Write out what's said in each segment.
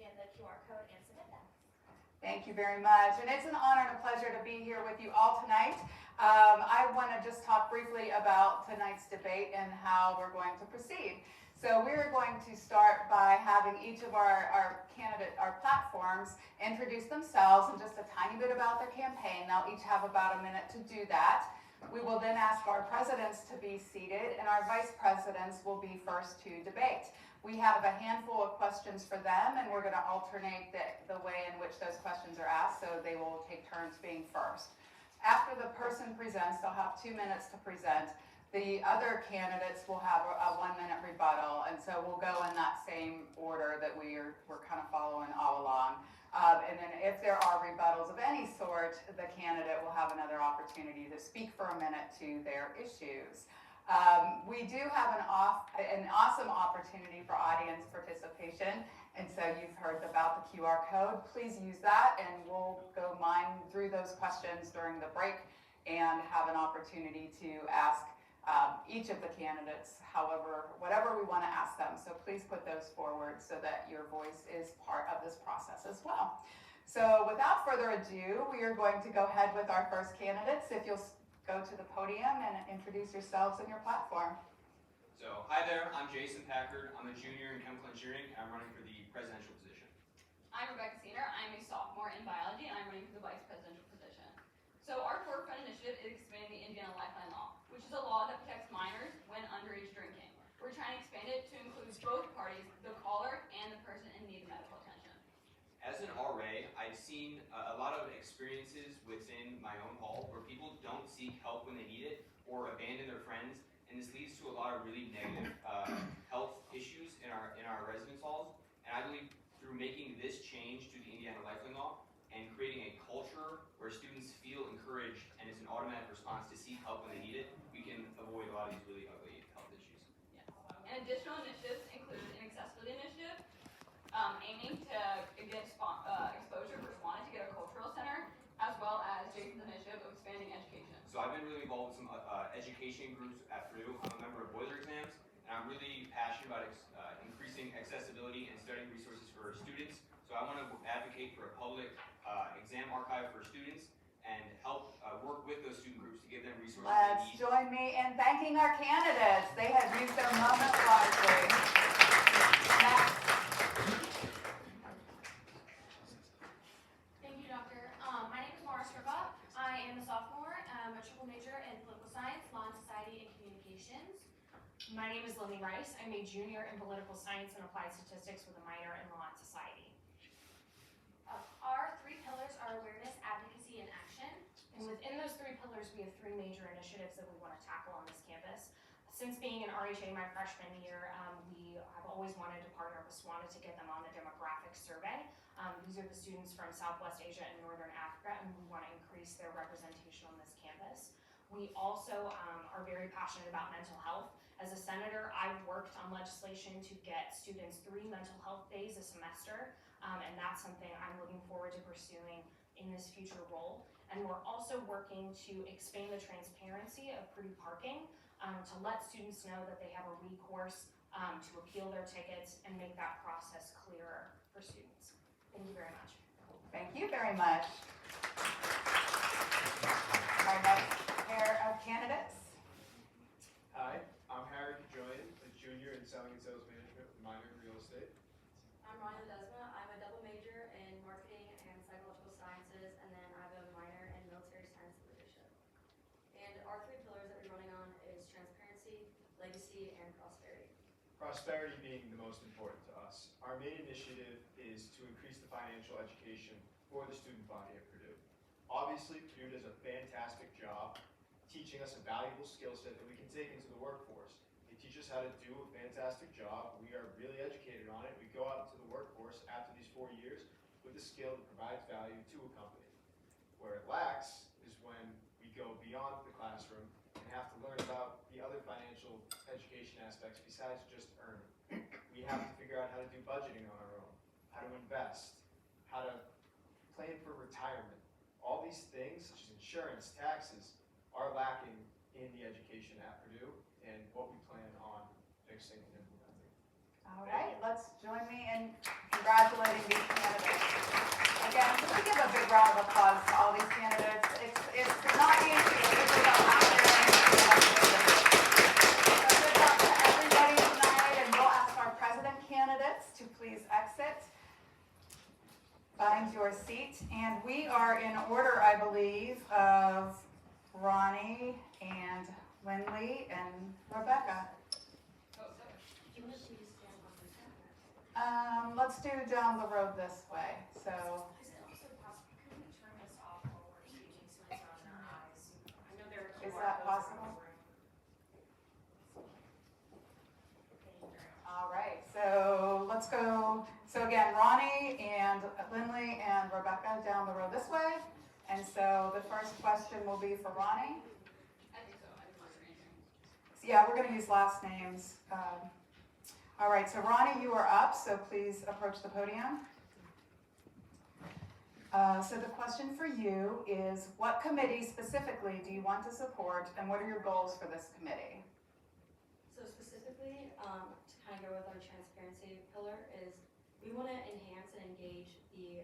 scan the QR code and submit them. Thank you very much. And it's an honor and a pleasure to be here with you all tonight. I want to just talk briefly about tonight's debate and how we're going to proceed. So we're going to start by having each of our platforms introduce themselves and just a tiny bit about their campaign. They'll each have about a minute to do that. We will then ask our presidents to be seated, and our vice presidents will be first to debate. We have a handful of questions for them, and we're going to alternate the way in which those questions are asked, so they will take turns being first. After the person presents, they'll have 2 minutes to present. The other candidates will have a 1-minute rebuttal, and so we'll go in that same order that we're kind of following all along. And then if there are rebuttals of any sort, the candidate will have another opportunity to speak for a minute to their issues. We do have an awesome opportunity for audience participation, and so you've heard about the QR code. Please use that, and we'll go mine through those questions during the break and have an opportunity to ask each of the candidates whatever we want to ask them. So please put those forward so that your voice is part of this process as well. So without further ado, we are going to go ahead with our first candidates. If you'll go to the podium and introduce yourselves and your platform. So, hi there, I'm Jason Packard. I'm a junior in chemical engineering, and I'm running for the presidential position. I'm Rebecca Senior. I'm a sophomore in biology, and I'm running for the vice presidential position. So, our forefront initiative is expanding the Indiana Lifeline Law, which is a law that protects minors when underage drinking. We're trying to expand it to include both parties, the caller and the person in need of medical attention. As an RA, I've seen a lot of experiences within my own hall where people don't seek help when they need it or abandon their friends, and this leads to a lot of really negative health issues in our residence halls. And I believe through making this change to the Indiana Lifeline Law and creating a culture where students feel encouraged and it's an automatic response to seek help when they need it, we can avoid a lot of these really ugly health issues. Yes. And additional initiatives include an accessibility initiative, aiming to get exposure for Swanee to get a cultural center, as well as Jason's initiative of expanding education. So I've been really involved with some education groups at Purdue. I'm a member of Boiler Exams, and I'm really passionate about increasing accessibility and studying resources for students. So I want to advocate for a public exam archive for students and help work with those student groups to give them resources they Let's need. join me in thanking our candidates. They have used their moment wisely. Next. Thank you, Doctor. My name is Mara Scriba. I am a sophomore, a triple major in political science, law and society, and communications. My name is Lily Rice. I'm a junior in political science and applied statistics with a minor in law and society. Our 3 pillars are awareness, advocacy, and action. And within those 3 pillars, we have 3 major initiatives that we want to tackle on this campus. Since being an RHA my freshman year, we have always wanted to partner with SWANA to get them on the demographic survey. These are the students from Southwest Asia and Northern Africa, and we want to increase their representation on this campus. We also are very passionate about mental health. As a senator, I've worked on legislation to get students 3 mental health days a semester, and that's something I'm looking forward to pursuing in this future role. And we're also working to expand the transparency of Purdue parking to let students know that they have a recourse to appeal their tickets and make that process clearer for students. Thank you very much. Thank you very much. Our next pair of candidates. Hi, I'm Harry Kajoyan, a junior in selling and sales management with a minor in real estate. I'm Ryan Ledesma. I'm a double major in marketing and psychological sciences, and then I have a minor in military science and leadership. And our 3 pillars that we're running on is transparency, legacy, and prosperity. Prosperity being the most important to us. Our main initiative is to increase the financial education for the student body at Purdue. Obviously, Purdue does a fantastic job teaching us a valuable skill set that we can take into the workforce. They teach us how to do a fantastic job. We are really educated on it. We go out into the workforce after these 4 years with a skill that provides value to a company. Where it lacks is when we go beyond the classroom and have to learn about the other financial education aspects besides just earning. We have to figure out how to do budgeting on our own, how to invest, how to plan for retirement. All these things, such as insurance, taxes, are lacking in the education at Purdue and what we plan on fixing and implementing. All right, let's join me in congratulating these round of applause to all these candidates. It's not easy. It's about out there and so good luck to everybody tonight, and we'll ask our president candidates to please exit. Find your seat, and we are in order, I believe, of Ronnie and Lindley and Rebecca. Let's do down the road this way. So, Is it also possible, could we turn this off while we're speaking so it's not in our eyes? I know there are Is QR that codes possible? around the room. Thank you very much. all right. So let's go. So again, Ronnie and Lindley and Rebecca down the road this way. And so the first question will be for Ronnie. I think so. I think we're answering. So yeah, we're going to use last names. All right, so Ronnie, you are up, so please approach the podium. So the question for you is, what committee specifically do you want to support, and what are your goals for this committee? So specifically, to kind of go with our transparency pillar is we want to enhance and engage the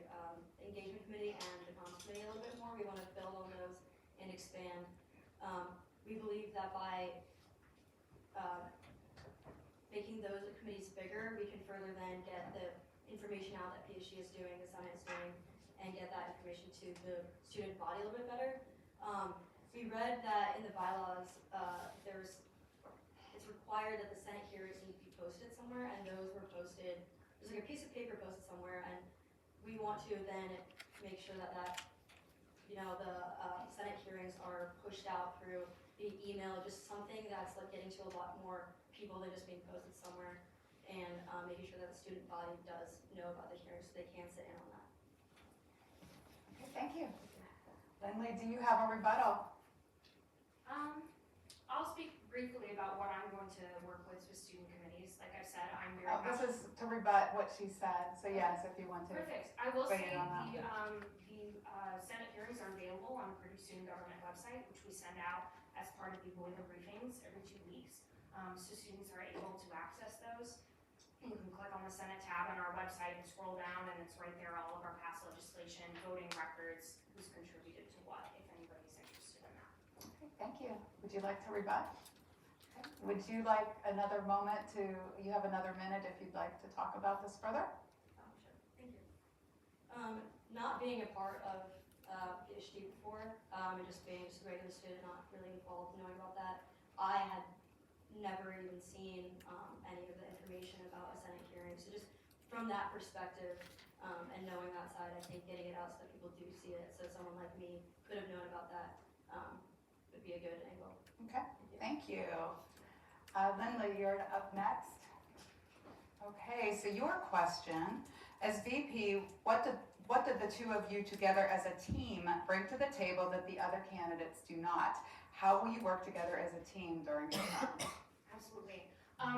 engagement committee and the comms committee a little bit more. We want to build on those and expand. We believe that by making those committees bigger, we can further then get the information out that PSG is doing, the Senate is doing, and get that information to the student body a little bit better. We read that in the bylaws, it's required that the Senate hearings need to be posted somewhere, and those were posted, there's like a piece of paper posted somewhere, and we want to then make sure that the Senate hearings are pushed out through the email, just something that's like getting to a lot more people than just being posted somewhere, and making sure that the student body does know about the hearings so they can sit in on that. Okay, thank you. Lindley, do you have a rebuttal? I'll speak briefly about what I'm going to work with student committees. Like I said, I'm very This is to rebut what she said, so yes, if you want to. Perfect. I will weigh say in on that. the Senate hearings are available on the Purdue Student Government website, which we send out as part of the boiler briefings every 2 weeks. So students are able to access those. You can click on the Senate tab on our website and scroll down, and it's right there, all of our past legislation, voting records, who's contributed to what, if anybody's interested in that. Okay, thank you. Would you like to rebut? Okay. Would you like another moment you have another minute if you'd like to talk about this further? Sure, thank you. Not being a part of PhD before, and just being a regular student, not really involved, knowing about that, I had never even seen any of the information about a Senate hearing. So just from that perspective, and knowing that side, I think getting it out so that people do see it, so someone like me could have known about that, would be a good angle. Okay, thank you. Lindley, you're up next. Okay, so your question, as VP, what did the two of you together as a team bring to the table that the other candidates do not? How will you work together as a team during your term? Absolutely.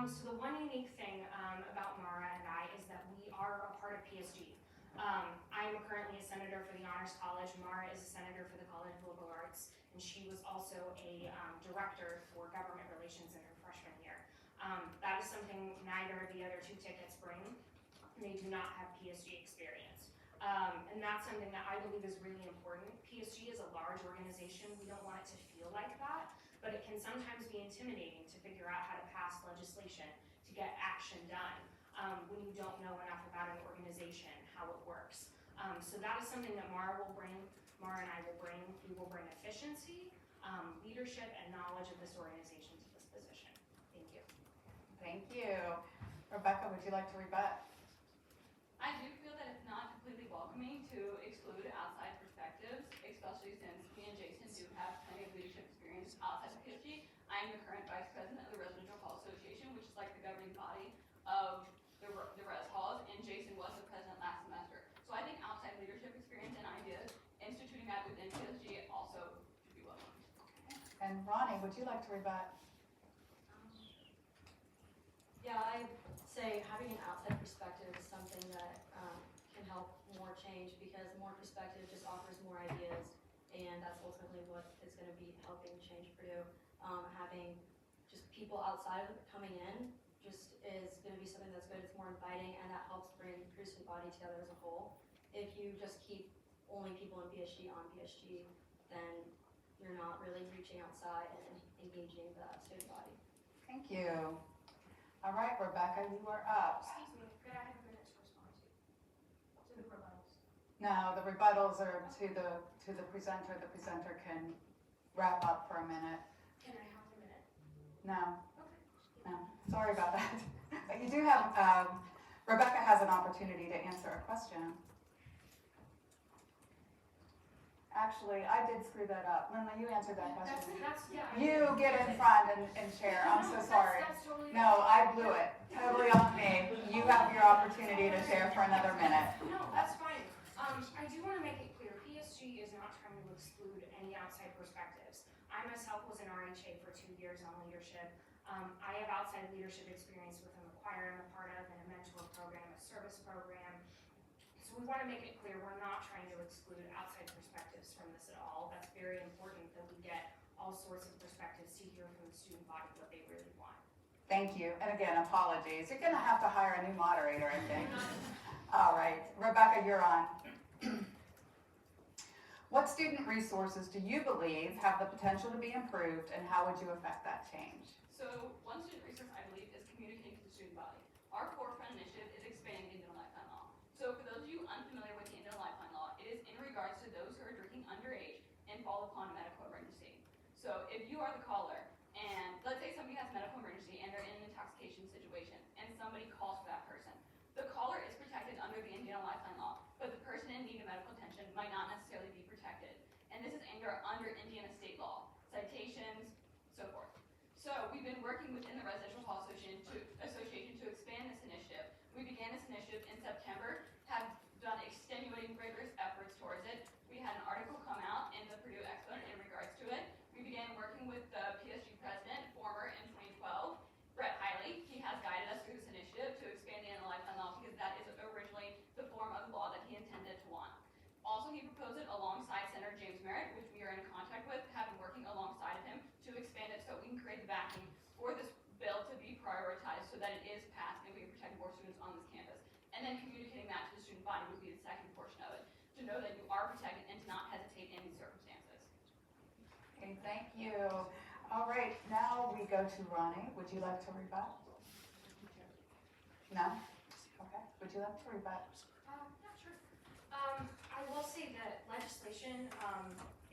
So the one unique thing about Mara and I is that we are a part of PSG. I'm currently a senator for the Honors College. Mara is a senator for the College of Liberal Arts, and she was also a director for government relations in her freshman year. That is something neither of the other 2 tickets bring. They do not have PSG experience. And that's something that I believe is really important. PSG is a large organization. We don't want it to feel like that, but it can sometimes be intimidating to figure out how to pass legislation, to get action done, when you don't know enough about an organization, how it works. So that is something that Mara and I will bring. We will bring efficiency, leadership, and knowledge of this organization to this position. Thank you. Thank you. Rebecca, would you like to rebut? I do feel that it's not completely welcoming to exclude outside perspectives, especially since me and Jason do have plenty of leadership experience outside of PSG. I am the current vice president of the Residential Hall Association, which is like the governing body of the res halls, and Jason was the president last semester. So I think outside leadership experience and ideas, instituting that within PSG also should be welcomed. And Ronnie, would you like to rebut? Yeah, I'd say having an outside perspective is something that can help more change, because more perspective just offers more ideas, and that's ultimately what is going to be helping change Purdue. Having just people outside of it coming in just is going to be something that's good. It's more inviting, and that helps bring the student body together as a whole. If you just keep only people in PSG on PSG, then you're not really reaching outside and engaging the student body. Thank you. All right, Rebecca, you are up. Excuse me, could I have minutes to respond to the rebuttals? Now, the rebuttals are to the presenter. The presenter can wrap up for a minute. Can I have a minute? No, Okay. no, sorry about that. But you do have, Rebecca has an opportunity to answer a question. Actually, I did screw that up. Lindley, you answered that question. Yeah. You get in front and share. I'm so sorry. That's totally. No, I blew it. Totally on me. You have your opportunity to share for another minute. No, that's fine. I do want to make it clear, PSG is not trying to exclude any outside perspectives. I myself was an RHA for 2 years on leadership. I have outside leadership experience within the choir I'm a part of, and a mentor program, a service program. So we want to make it clear, we're not trying to exclude outside perspectives from this at all. That's very important that we get all sorts of perspectives to hear from the student body what they really want. Thank you. And again, apologies. You're going to have to hire a new moderator, I think. All right. Rebecca, you're on. What student resources do you believe have the potential to be improved, and how would you affect that change? So one student resource I believe is communicating to the student body. Our forefront initiative is expanding the Indiana Lifeline Law. So for those of you unfamiliar with the Indiana Lifeline Law, it is in regards to those who are drinking underage and fall upon a medical emergency. So if you are the caller, and let's say somebody has a medical emergency and they're in an intoxication situation, and somebody calls for that person, the caller is protected under the Indiana Lifeline Law, but the person in need of medical attention might not necessarily be protected. And this is under Indiana state law, citations, so forth. So we've been working within the Residential Hall Association to expand this initiative. We began this initiative in September, have done extenuating, rigorous efforts towards it. We had an article come out in the Purdue Exponent in regards to it. We began working with the PSG president, former in 2012, Brett Hiley. He has guided us through this initiative to expand the Indiana Lifeline Law because that is originally the form of law that he intended to want. Also, he proposed it alongside Senator James Merritt, which we are in contact with, have been working alongside of him to expand it so we can create the backing for this bill to be prioritized so that it is passed and we can protect more students on this campus. And then communicating that to the student body would be the second portion of it, to know that you are protected and to not hesitate in these circumstances. Okay, thank you. All right, now we go to Ronnie. Would you like to rebut? No? Okay. Would you like to rebut? Yeah, sure. I will say that legislation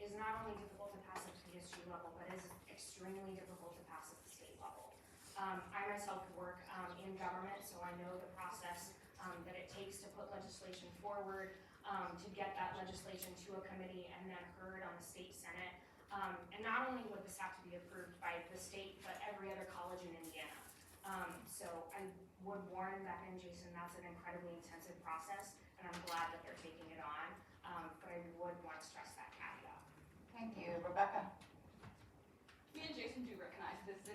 is not only difficult to pass at the PSG level, but is extremely difficult to pass at the state level. I myself work in government, so I know the process that it takes to put legislation forward, to get that legislation to a committee and then heard on the state senate. And not only would this have to be approved by the state, but every other college in Indiana. So I would warn Becca and Jason, that's an incredibly intensive process, and I'm glad that they're taking it on. But I would want to stress that caveat. Thank you. Rebecca? Me and Jason do recognize this is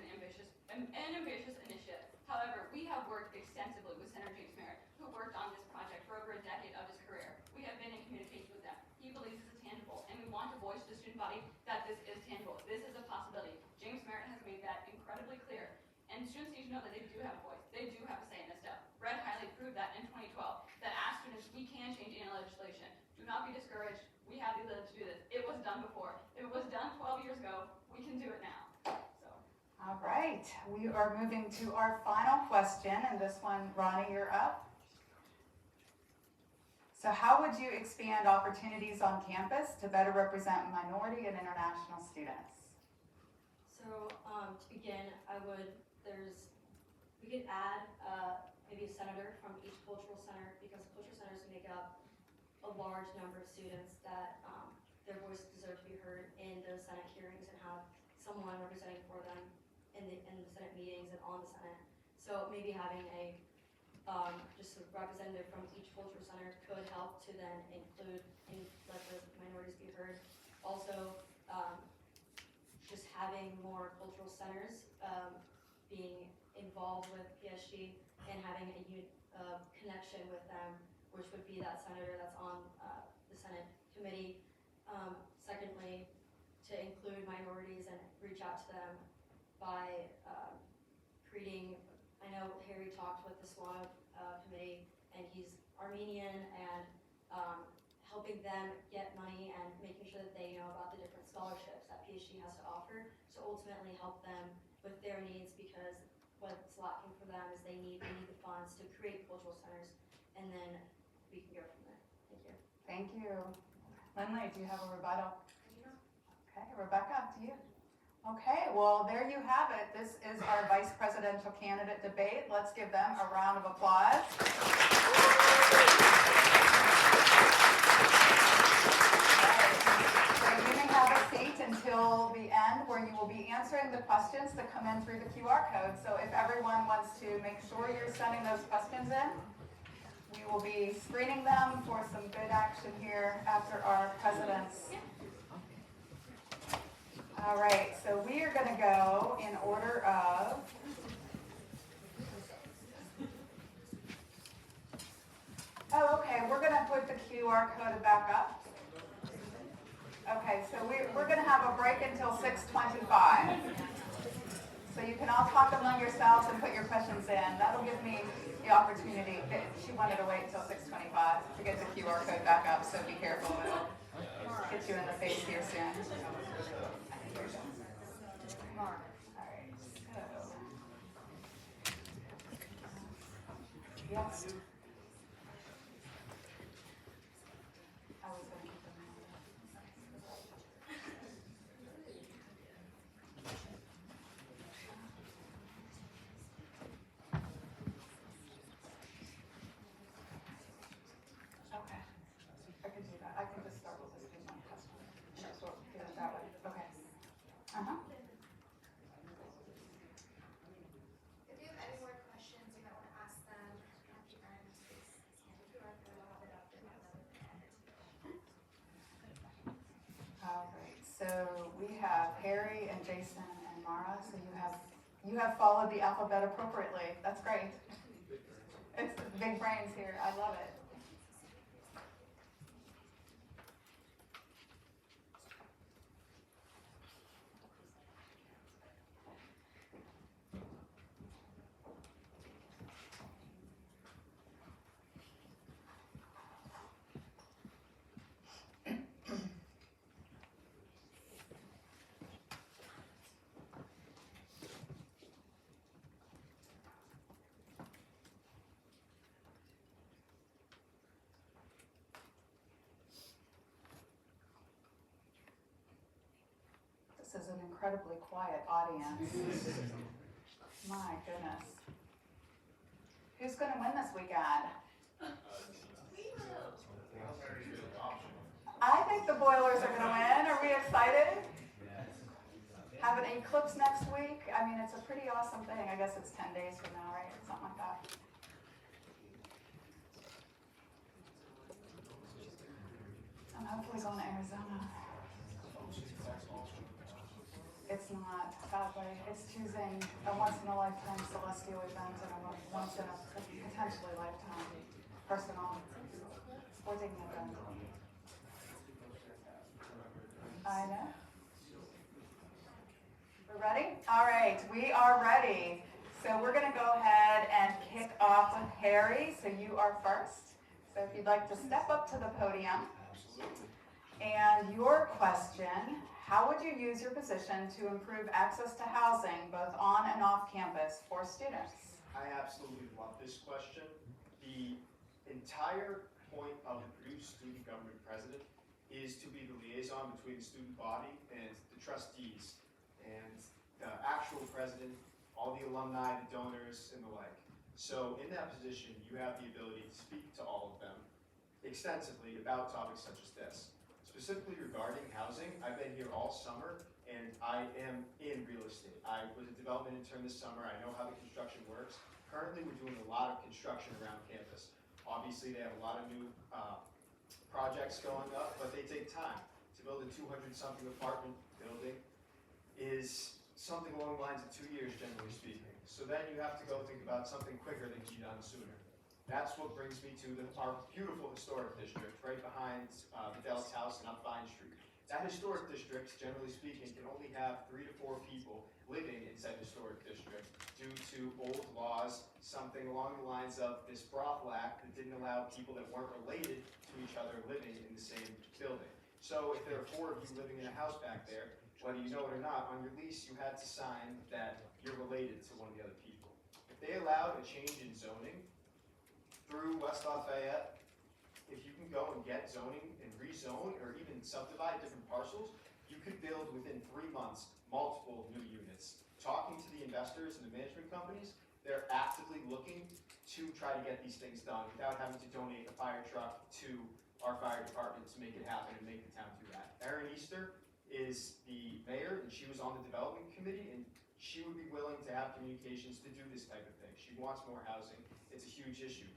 an ambitious initiative. However, we have worked extensively with Senator James Merritt, who worked on this project for over a decade of his career. We have been in communication with them. He believes this is tangible, and we want to voice to the student body that this is tangible. This is a possibility. James Merritt has made that incredibly clear. And students need to know that they do have a voice. They do have a say in this stuff. Brett Hiley proved that in 2012, that as students, we can change Indiana legislation. Do not be discouraged. We have the ability to do this. It was done before. If it was done 12 years ago, we can do it now. So. All right. We are moving to our final question, and this one, Ronnie, you're up. So how would you expand opportunities on campus to better represent minority and international students? So to begin, we could add maybe a senator from each cultural center, because cultural centers make up a large number of students that their voices deserve to be heard in the Senate hearings and have someone representing for them in the Senate meetings and on the Senate. So maybe having just a representative from each cultural center could help to then include and let the minorities be heard. Also, just having more cultural centers being involved with PSG and having a connection with them, which would be that senator that's on the Senate committee. Secondly, to include minorities and reach out to them by creating, I know Harry talked with the SWANA committee, and he's Armenian, and helping them get money and making sure that they know about the different scholarships that PSG has to offer to ultimately help them with their needs, because what's lacking for them is they need the funds to create cultural centers, and then we can go from there. Thank you. Thank you. Lindley, do you have a rebuttal? Okay, Rebecca, do you? Okay, well, there you have it. This is our vice presidential candidate debate. Let's give them a round of applause. So you may have a seat until the end, where you will be answering the questions that come in through the QR code. So if everyone wants to make sure you're sending those questions in, we will be screening them for some good action here after our presidents. All right, so we are going to go in order of okay, we're going to put the QR code back up. Okay, so we're going to have a break until 6:25. So you can all talk among yourselves and put your questions in. That'll give me the opportunity. She wanted to wait until 6:25 to get the QR code back up, so be careful. It'll get you in the face here soon. All right, so. Yes. I was going to keep them on. Okay. I can do that. I can just start with this one customer. Sure. So do it that way. Okay. Uh-huh. If you have any more questions you might want to ask them at the end, please scan the QR code, I'll have it up in another minute. All right, so we have Harry and Jason and Mara, so you have followed the alphabet appropriately. That's great. It's big brains here. I love it. This is an incredibly quiet audience. My goodness. Who's going to win this weekend? I think the Boilers are going to win. Are we excited? Have an eclipse next week. I mean, it's a pretty awesome thing. I guess it's 10 days from now, right? Something like that. I'm hopefully going to Arizona. It's not, sadly. It's choosing a once-in-a-lifetime celestial event and a potentially lifetime personal sporting event. I know. We're ready? All right, we are ready. So we're going to go ahead and kick off with Harry. So you are first. So if you'd like to step up to the podium. And your question: how would you use your position to improve access to housing, both on and off campus, for students? I absolutely love this question. The entire point of the Purdue Student Government President is to be the liaison between the student body and the trustees and the actual president, all the alumni, the donors, and the like. So in that position, you have the ability to speak to all of them extensively about topics such as this. Specifically regarding housing, I've been here all summer, and I am in real estate. I was a development intern this summer. I know how the construction works. Currently, we're doing a lot of construction around campus. Obviously, they have a lot of new projects going up, but they take time. To build a 200-something apartment building is something along the lines of 2 years, generally speaking. So then you have to go think about something quicker that can be done sooner. That's what brings me to our beautiful historic district, right behind Vidal's house and up Vine Street. That historic district, generally speaking, can only have 3 to 4 people living in said historic district due to old laws, something along the lines of this brothel act that didn't allow people that weren't related to each other living in the same building. So if there are 4 of you living in a house back there, whether you know it or not, on your lease you had to sign that you're related to one of the other people. If they allowed a change in zoning through West Lafayette, if you can go and get zoning and rezone or even subdivide different parcels, you could build within 3 months multiple new units. Talking to the investors and the management companies, they're actively looking to try to get these things done without having to donate a fire truck to our fire department to make it happen and make the town do that. Erin Easter is the mayor, and she was on the development committee, and she would be willing to have communications to do this type of thing. She wants more housing. It's a huge issue.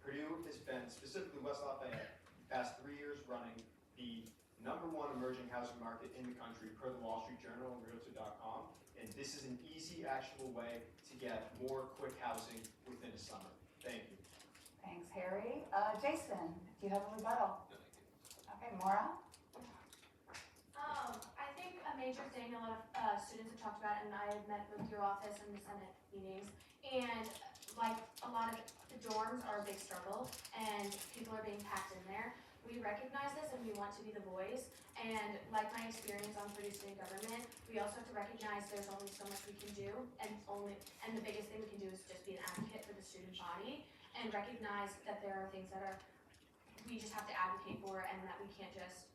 Purdue has been, specifically West Lafayette, the past 3 years running the #1 emerging housing market in the country per the Wall Street Journal and Realtor.com, and this is an easy, actionable way to get more quick housing within a summer. Thank you. Thanks, Harry. Jason, do you have a rebuttal? Okay, Maura? I think a major thing a lot of students have talked about, and I have met with your office and the Senate meetings, and like a lot of the dorms are a big struggle, and people are being packed in there. We recognize this and we want to be the voice, and like my experience on Purdue State government, we also have to recognize there's only so much we can do, and the biggest thing we can do is just be an advocate for the student body, and recognize that there are things that we just have to advocate for, and that we can't just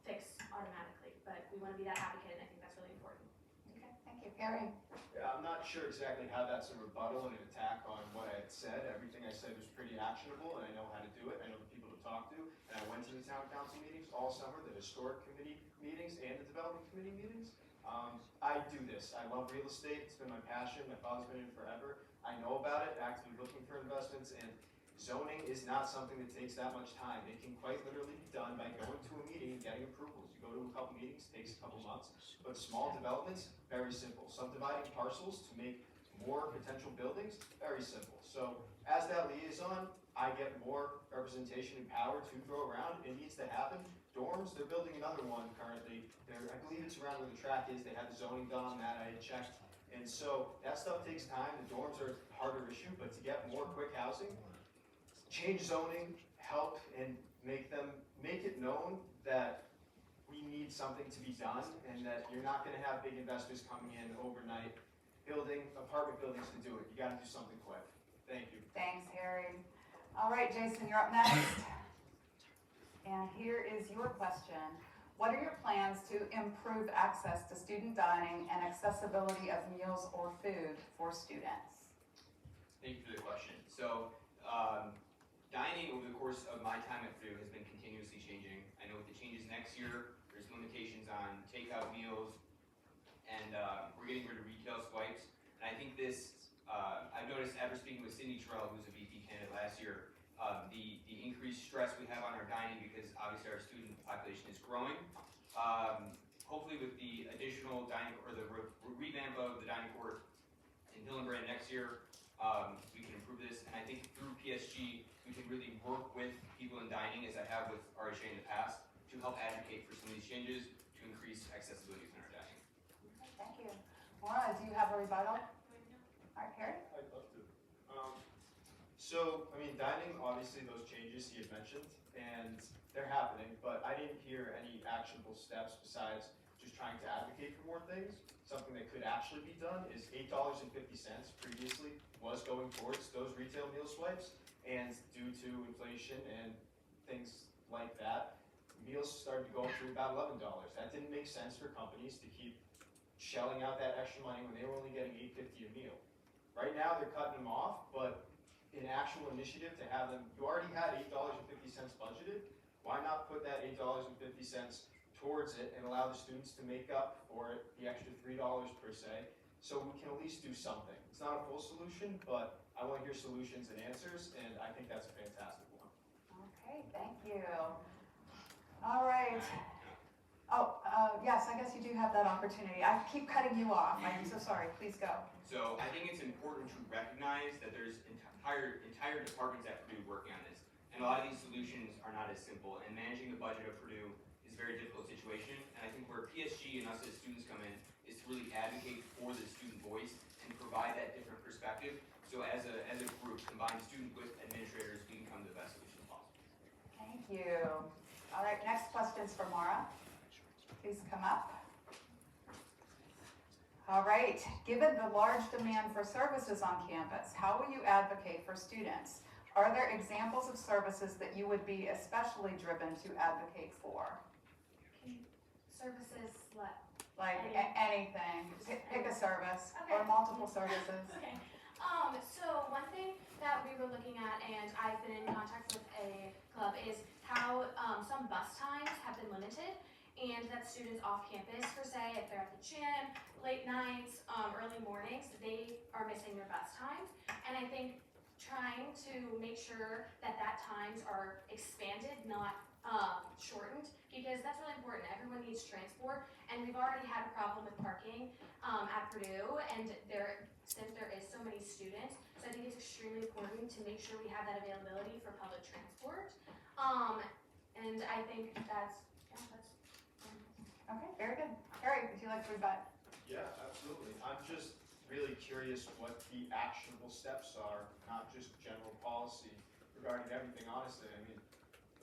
fix automatically, but we want to be that advocate, and I think that's really important. Okay, thank you. Harry? Yeah, I'm not sure exactly how that's a rebuttal and an attack on what I had said. Everything I said was pretty actionable, and I know how to do it. I know the people to talk to, and I went to the town council meetings all summer, the historic committee meetings and the development committee meetings. I do this. I love real estate. It's been my passion. My father's been in it forever. I know about it, actively looking for investments, and zoning is not something that takes that much time. It can quite literally be done by going to a meeting and getting approvals. You go to a couple meetings, takes a couple months, but small developments, very simple. Subdividing parcels to make more potential buildings, very simple. So as that liaison, I get more representation and power to throw around. It needs to happen. Dorms, they're building another one currently. I believe it's around where the track is. They had the zoning done on that, I had checked. And so that stuff takes time. The dorms are a harder issue, but to get more quick housing, change zoning, help, and make it known that we need something to be done, and that you're not gonna have big investors coming in overnight, building apartment buildings to do it. You gotta do something quick. Thank you. Thanks, Harry. All right, Jason, you're up next. And here is your question. What are your plans to improve access to student dining and accessibility of meals or food for students? Thank you for the question. So, dining over the course of my time at Purdue has been continuously changing. I know with the changes next year, there's limitations on takeout meals, and we're getting rid of retail swipes. And I think this, I've noticed after speaking with Cindy Terrell, who was a VP candidate last year, the increased stress we have on our dining because obviously our student population is growing. Hopefully with the additional dining, or the revamp of the dining court in Hillenbrand next year, we can improve this. And I think through PSG, we can really work with people in dining, as I have with RHA in the past, to help advocate for some of these changes to increase accessibility in our dining. Okay, thank you. Maura, do you have a rebuttal? All right, Harry? I'd love to. So, I mean, dining, obviously those changes he had mentioned, and they're happening, but I didn't hear any actionable steps besides just trying to advocate for more things. Something that could actually be done is $8.50 previously was going towards those retail meal swipes, and due to inflation and things like that, meals started to go up to about $11. That didn't make sense for companies to keep shelling out that extra money when they were only getting $8.50 a meal. Right now, they're cutting them off, but an actual initiative to have them, you already had $8.50 budgeted, why not put that $8.50 towards it and allow the students to make up for it, the extra $3 per se, so we can at least do something. It's not a full solution, but I want to hear solutions and answers, and I think that's a fantastic one. Okay, thank you. All right. Oh, yes, I guess you do have that opportunity. I keep cutting you off. I am so sorry. Please go. So I think it's important to recognize that there's entire departments at Purdue working on this. And a lot of these solutions are not as simple. And managing the budget of Purdue is a very difficult situation. And I think where PSG and us as students come in is to really advocate for the student voice and provide that different perspective. So as a group, combine student with administration you. All right, next question's for Mara. Please come up. All right, given the large demand for services on campus, how will you advocate for students? Are there examples of services that you would be especially driven to advocate for? Services, what? Like anything, pick a service or Okay. multiple services. Okay. So one thing that we were looking at, and I've been in contact with a club, is how some bus times have been limited, and that students off campus, for say, if they're at the gym, late nights, early mornings, they are missing their bus times. And I think trying to make sure that times are expanded, not shortened, because that's really important. Everyone needs transport, and we've already had a problem with parking at Purdue, and since there is so many students, so I think it's extremely important to make sure we have that availability for public transport. And I think that's. Okay, very good. Harry, would you like to rebut? Yeah, absolutely. I'm just really curious what the actionable steps are, not just general policy regarding everything, honestly. I mean,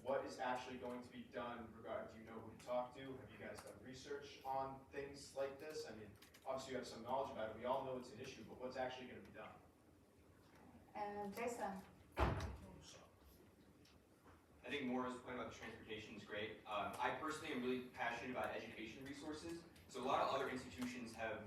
what is actually going to be done regarding, do you know who to talk to? Have you guys done research on things like this? I mean, obviously you have some knowledge about it. We all know it's an issue, but what's actually going to be done? And Jason? I think Maura's point about transportation is great. I personally am really passionate about education resources. So a lot of other institutions have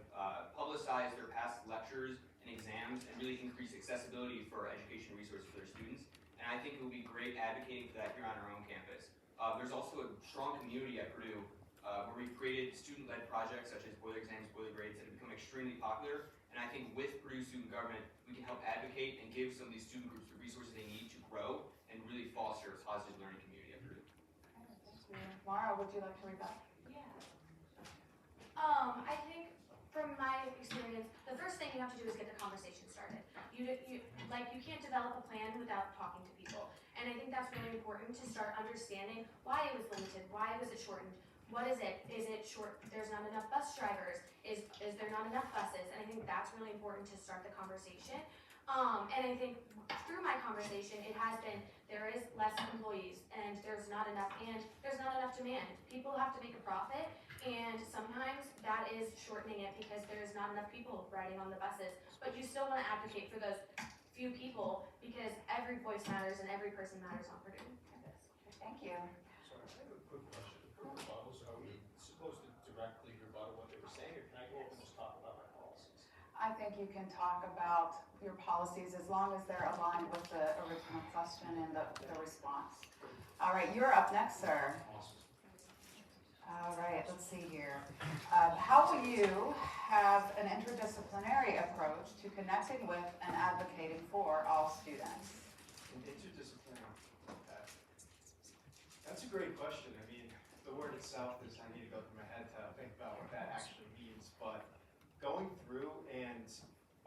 publicized their past lectures and exams and really increased accessibility for education resources for their students. And I think it would be great advocating for that here on our own campus. There's also a strong community at Purdue where we've created student-led projects such as boiler exams, boiler grades that have become extremely popular. And I think with Purdue Student Government, we can help advocate and give some of these student groups the resources they need to grow and really foster a positive learning community at Purdue. Thank you. Mara, would you like to rebut? Yeah. I think from my experience, the first thing you have to do is get the conversation started. You can't develop a plan without talking to people. And I think that's really important to start understanding why it was limited, why was it shortened, what is it? Is it short, there's not enough bus drivers? Is there not enough buses? And I think that's really important to start the conversation. And I think through my conversation, it has been, there is less employees and there's not enough demand. People have to make a profit, and sometimes that is shortening it because there's not enough people riding on the buses. But you still want to advocate for those few people because every voice matters and every person matters on Purdue campus. Thank you. Sorry, I have a quick question. For rebuttals, are we supposed to directly rebuttal what they were saying, or can I go over and just talk about my policies? I think you can talk about your policies as long as they're aligned with the original question and the response. All right, you're up next, sir. Awesome. All right, let's see here. How will you have an interdisciplinary approach to connecting with and advocating for all students? Interdisciplinary. Okay. That's a great question. I mean, the word itself is, I need to go through my head to think about what that actually means. But going through, and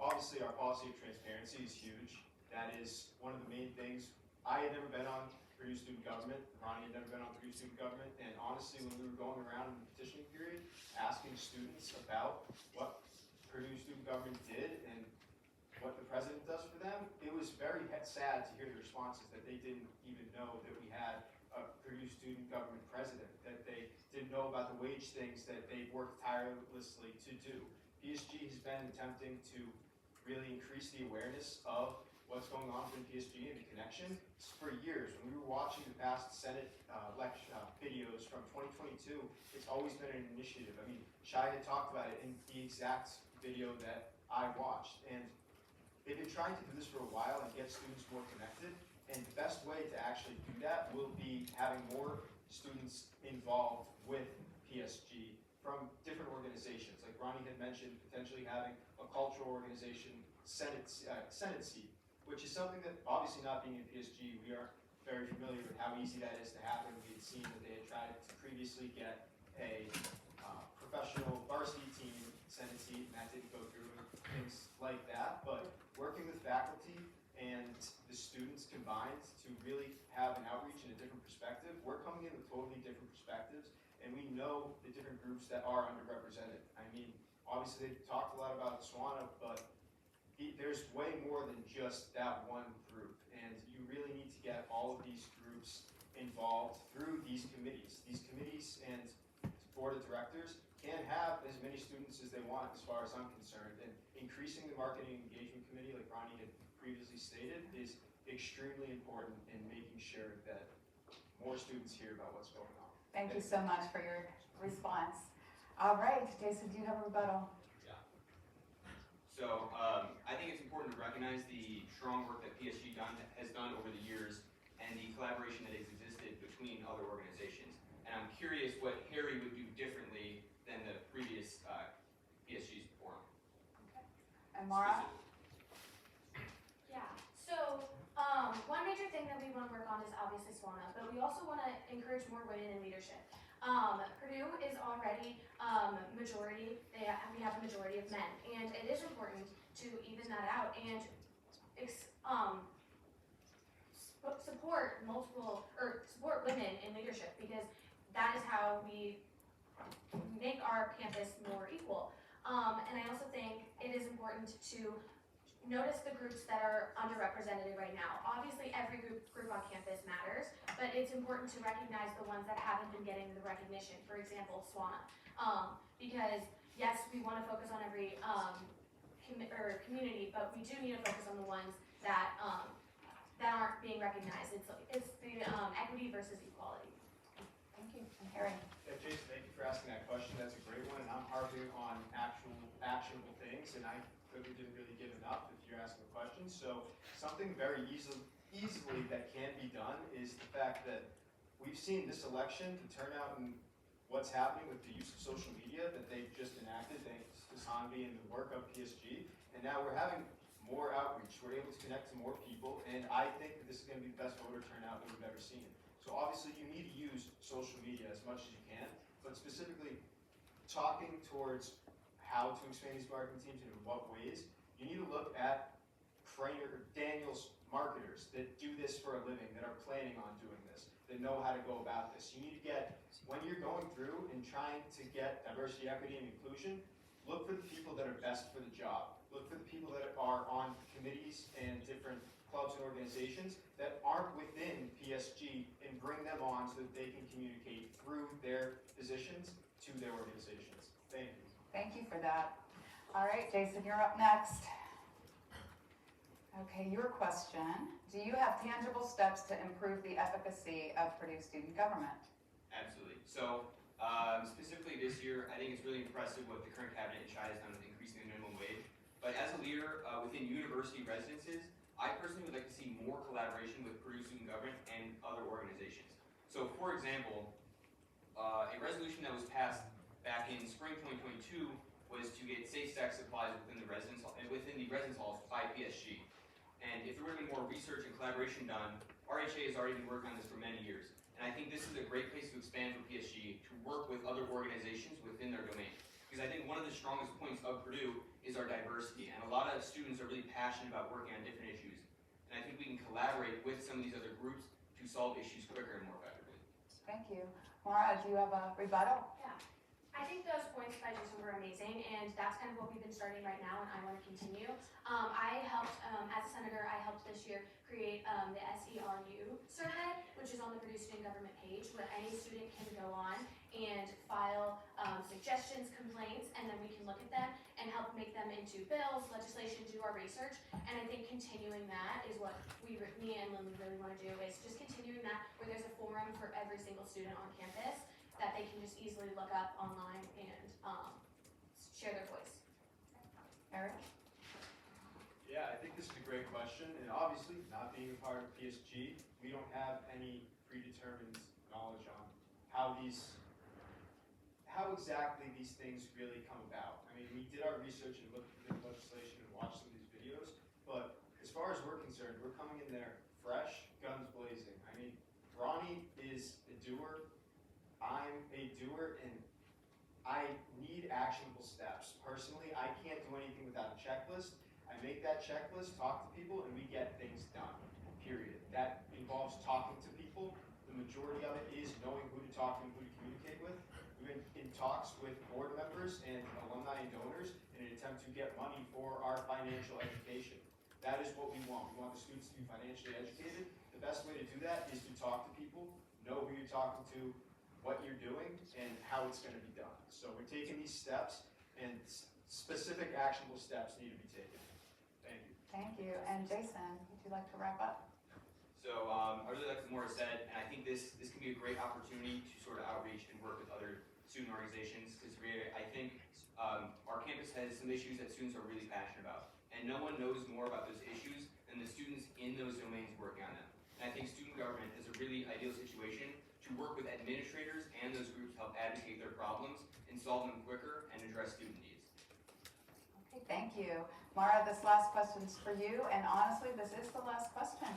obviously our policy of transparency is huge. That is one of the main things. I had never been on Purdue Student Government. Ronnie had never been on Purdue Student Government. And honestly, when we were going around in the petitioning period, asking students about what Purdue Student Government did and what the president does for them, it was very sad to hear the responses that they didn't even know that we had a Purdue Student Government president, that they didn't know about the wage things that they've worked tirelessly to do. PSG has been attempting to really increase the awareness of what's going on within PSG and the connection for years. When we were watching the past Senate videos from 2022, it's always been an initiative. I mean, Shai had talked about it in the exact video that I watched. And they've been trying to do this for a while and get students more connected. And the best way to actually do that will be having more students involved with PSG from different organizations. Like Ronnie had mentioned, potentially having a cultural organization Senate seat, which is something that obviously not being in PSG, we are very familiar with how easy that is to happen. We had seen that they had tried to previously get a professional varsity team Senate seat, and that didn't go through, and things like that. But working with faculty and the students combined to really have an outreach and a different perspective, we're coming in with totally different perspectives, and we know the different groups that are underrepresented. I mean, obviously they've talked a lot about SWANA, but there's way more than just that one group, and you really need to get all of these groups involved increasing the marketing engagement committee, like Ronnie had previously stated, is extremely important in making sure that more students hear about what's going on. Thank you so much for your response. All right, Jason, do you have a rebuttal? So I think it's important to recognize the strong work that PSG has done over the years and the collaboration that has existed between other organizations. And I'm curious what Harry would do differently than the previous PSGs before him. And Mara? Yeah, so, one major thing that we want to work on is obviously SWANA, but we also want to encourage more women in leadership. Purdue is already majority, we have a majority of men, and it is important to even that out and support women in leadership, because that is how we make our campus more equal. And I also think it is important to notice the groups that are underrepresented right now. Obviously, every group on campus matters, but it's important to recognize the ones that haven't been getting the recognition. For example, SWANA. Because yes, we want to focus on every community, but we do need to focus on the ones that aren't being recognized. It's the equity versus equality. Thank you. And Harry? Yeah, Jason, thank you for asking that question. That's a great one, and I'm harping on actionable things, and I clearly didn't really give enough if you're asking a question. So something very easily that can be done is the fact that we've seen this election to turn out in what's happening with the use of social media that they've just enacted thanks to Sanvi and the work of PSG. And now we're having more outreach. We're able to connect to more people, and I think that this is going to be the best voter turnout that we've ever seen. So obviously you need to use social media as much as you can, but specifically talking towards how to expand these marketing teams and in what ways, you need to look at Daniel's marketers that do this for a living, that are planning on doing this, that know how to go about this. You need to get, when you're going through and trying to get diversity, equity, and inclusion, look for the people that are best for the job. Look for the people that are on committees and different clubs and organizations that aren't within PSG and bring them on so that they can communicate through their positions to their organizations. Thank you. Thank you for that. All right, Jason, you're up next. Okay, your question. Do you have tangible steps to improve the efficacy of Purdue student government? Absolutely. So specifically this year, I think it's really impressive what the current cabinet in Chi has done with increasing the minimum wage. But as a leader within university residences, I personally would like to see more collaboration with Purdue student government and other organizations. So for example, a resolution that was passed back in spring 2022 was to get safe sex supplies within the residence halls by PSG. And if there would have been more research and collaboration done, RHA has already been working on this for many years. And I think this is a great place to expand for PSG to work with other organizations within their domain. Because I think one of the strongest points of Purdue is our diversity. And a lot of students are really passionate about working on different issues. And I think we can collaborate with some of these other groups to solve issues quicker and more effectively. Thank you. Mara, do you have a rebuttal? Yeah. I think those points by Jason were amazing, and that's kind of what we've been starting right now, and I want to continue. I helped, as a senator, I helped this year create the SERU survey, which is on the Purdue Student Government page, where any student can go on and file suggestions, complaints, and then we can look at them and help make them into bills, legislation, do our research. And I think continuing that is what me and Lily really want to do, is just continuing that, where there's a forum for every single student on campus that they can just easily look up online and share their voice. Eric? Yeah, I think this is a great question, and obviously, not being a part of PSG, we don't have any predetermined knowledge on how exactly these things really come about. I mean, we did our research and looked at the legislation and watched some of these videos, but as far as we're concerned, we're coming in there fresh, guns blazing. I mean, Ronnie is a doer, I'm a doer, and I need actionable steps. Personally, I can't do anything without a checklist. I make that checklist, talk to people, and we get things done, period. That involves talking to people. The majority of it is knowing who to talk to and who to communicate with. We've been in talks with board members and alumni and donors in an attempt to get money for our financial education. That is what we want. We want the students to be financially educated. The best way to do that is to talk to people, know who you're talking to, what you're doing, and how it's going to be done. So we're taking these steps, and specific actionable steps need to be taken. Thank you. Thank you. And Jason, would you like to wrap up? So I really like what Maura said, and I think this can be a great opportunity to sort of outreach and work with other student organizations, because I think our campus has some issues that students are really passionate about, and no one knows more about those issues than the students in those domains working on them. And I think student government is a really ideal situation to work with administrators and those groups to help advocate their problems and solve them quicker and address student needs. Okay, thank you. Mara, this last question's for you, and honestly, this is the last question.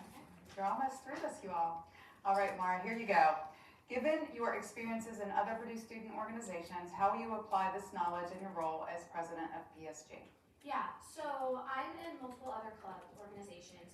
You're almost through this, you all. All right, Mara, here you go. Given your experiences in other Purdue student organizations, how will you apply this knowledge in your role as president of PSG? Yeah, so I'm in multiple other club organizations.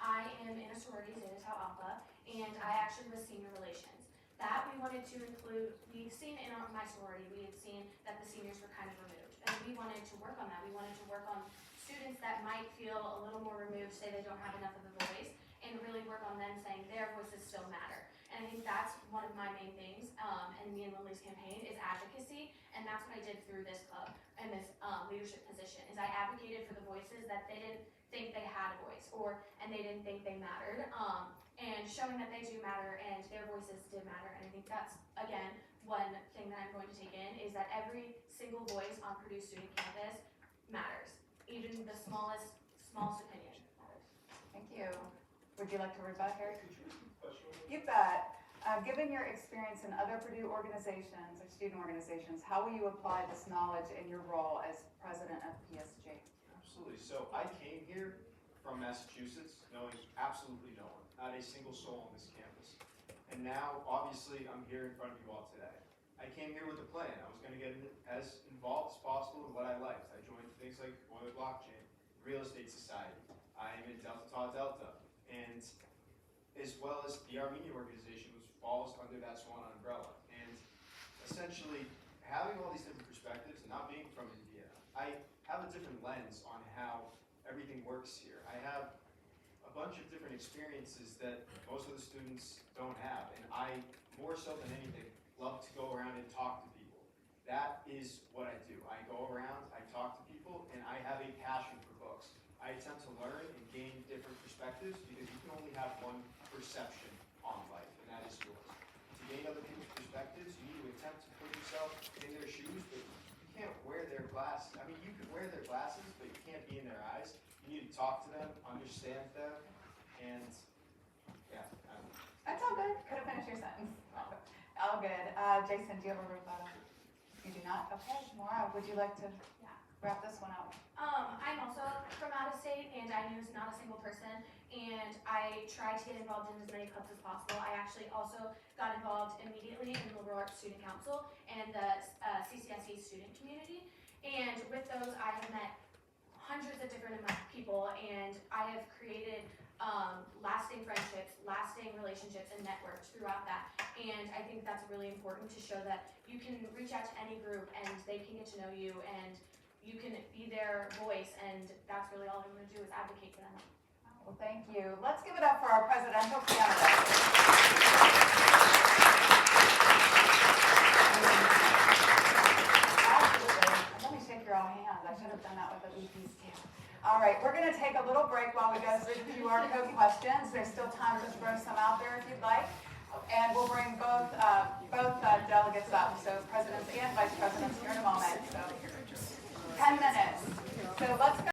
I am in a sorority, Zeta Tau Alpha, and I actually was senior relations. That we wanted to include, we've seen in my sorority, we had seen that the seniors were kind of removed, and we wanted to work on that. We wanted to work on students that might feel a little more removed, say they don't have enough of a voice, and really work on them saying their voices still matter. And I think that's one of my main things, and me and Lily's campaign is advocacy, and that's what I did through this club and this leadership position, is I advocated for the voices that they didn't think they had a voice, and they didn't think they mattered, and showing that they do matter and their voices did matter. And I think that's, again, one thing that I'm going to take in, is that every single voice on Purdue student campus matters. Even the smallest opinion matters. Thank you. Would you like to rebut, Harry? Could you repeat the question? You bet. Given your experience in other Purdue organizations or student organizations, how will you apply this knowledge in your role as president of PSG? Absolutely. So I came here from Massachusetts knowing absolutely no one, not a single soul on this campus. And now, obviously, I'm here in front of you all today. I came here with a plan. I was going to get as involved as possible in what I liked. I joined things like Boiler Blockchain, Real Estate Society. I am in Delta Tau Delta. And as well as the Armenian organization, which falls under that SWAN umbrella. And essentially, having all these different perspectives and not being from India, I have a different lens on how everything works here. I have a bunch of different experiences that most of the students don't have, and I, more so than anything, love to go around and talk to people. That is what I do. I go around, I talk to people, and I have a passion for books. I attempt to learn and gain different perspectives, because you can only have one perception on life, and that is yours. To gain other people's perspectives, you need to attempt to put yourself in their shoes, but you can't wear their glasses. I mean, you can wear their glasses, but you can't be in their eyes. You need to talk to them, understand them, and yeah. That's all good. Could have finished your sentence. All good. Jason, do you have a rebuttal? You do not? Okay. Maura, would you like to wrap this one up? I'm also from out of state, and I knew not a single person, and I tried to get involved in as many clubs as possible. I actually also got involved immediately in the Liberal Arts Student Council and the CCSE student community, and with those I have met hundreds of different people, and I have created lasting friendships, lasting relationships, and networks throughout that. And I think that's really important to show that you can reach out to any group and they can get to know you, and you can be their voice, and that's really all I'm going to do is advocate for them. Well, thank you. Let's give it up for our presidential candidate. Absolutely. Let me shake your all hands. I should have done that with the VPs too. All right, we're going to take a little break while we go through the QR code questions. There's still time to throw some out there if you'd like. And we'll bring both delegates up, so presidents and vice presidents here in a moment. So 10 minutes. So let's go.